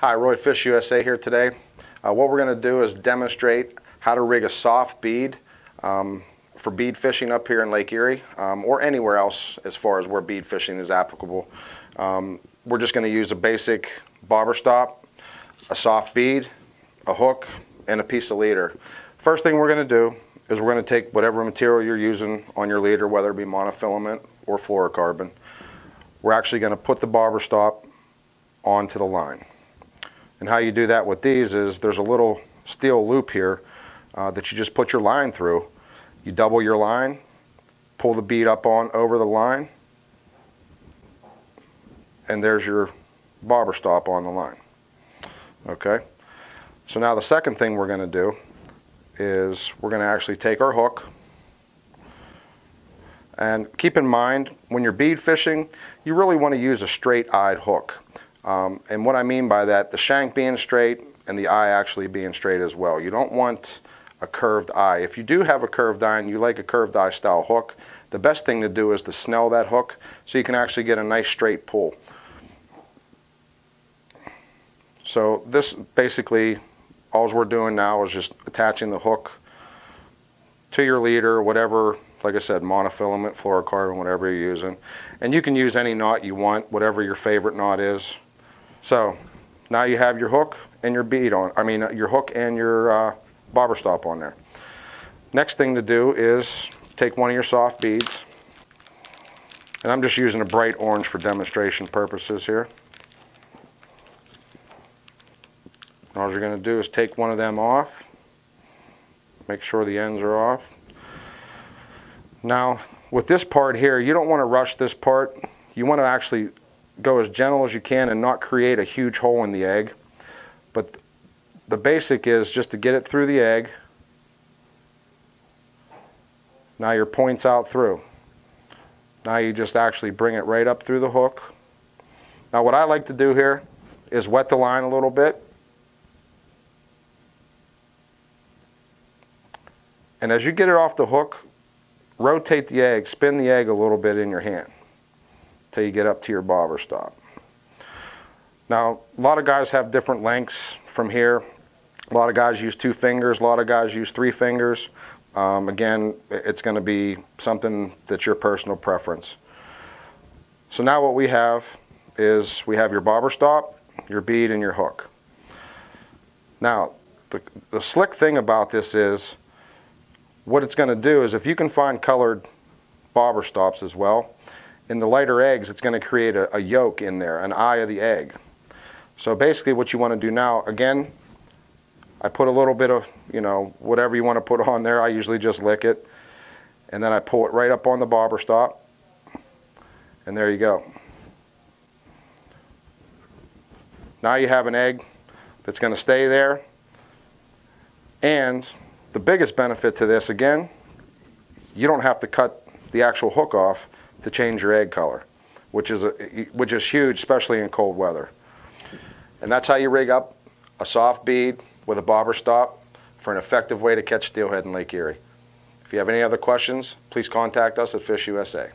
Hi, Roy, FishUSA here today. What we're going to do is demonstrate how to rig a soft bead for bead fishing up here in Lake Erie or anywhere else as far as where bead fishing is applicable. We're just going to use a basic bobber stop, a soft bead, a hook, and a piece of leader. First thing we're going to do is we're going to take whatever material you're using on your leader, whether it be monofilament or fluorocarbon. We're actually going to put the bobber stop onto the line. And how you do that with these is there's a little steel loop here that you just put your line through. You double your line, pull the bead up on over the line, and there's your bobber stop on the line. Okay, so now the second thing we're going to do is we're going to actually take our hook, and keep in mind when you're bead fishing you really want to use a straight-eyed hook. And what I mean by that, the shank being straight and the eye actually being straight as well. You don't want a curved eye. If you do have a curved eye and you like a curved eye style hook, the best thing to do is to snell that hook so you can actually get a nice straight pull. So this basically, all we're doing now is just attaching the hook to your leader, whatever, like I said, monofilament, fluorocarbon, whatever you're using. And you can use any knot you want, whatever your favorite knot is. So now you have your hook and your bead on, your hook and your bobber stop on there. Next thing to do is take one of your soft beads, and I'm just using a bright orange for demonstration purposes here. All you're going to do is take one of them off, make sure the ends are off. Now with this part here, you don't want to rush this part. You want to actually go as gentle as you can and not create a huge hole in the egg. But the basic is just to get it through the egg. Now your point's out through. Now you just actually bring it right up through the hook. Now what I like to do here is wet the line a little bit. And as you get it off the hook, rotate the egg, spin the egg a little bit in your hand till you get up to your bobber stop. Now, a lot of guys have different lengths from here. A lot of guys use 2 fingers, a lot of guys use 3 fingers. Again, it's going to be something that's your personal preference. So now what we have is we have your bobber stop, your bead, and your hook. Now, the slick thing about this is what it's going to do is if you can find colored bobber stops as well, in the lighter eggs it's going to create a yolk in there, an eye of the egg. So basically what you want to do now, again, I put a little bit of, whatever you want to put on there. I usually just lick it, and then I pull it right up on the bobber stop, and there you go. Now you have an egg that's going to stay there. And the biggest benefit to this, again, you don't have to cut the actual hook off to change your egg color, which is huge, especially in cold weather. And that's how you rig up a soft bead with a bobber stop for an effective way to catch steelhead in Lake Erie. If you have any other questions, please contact us at FishUSA.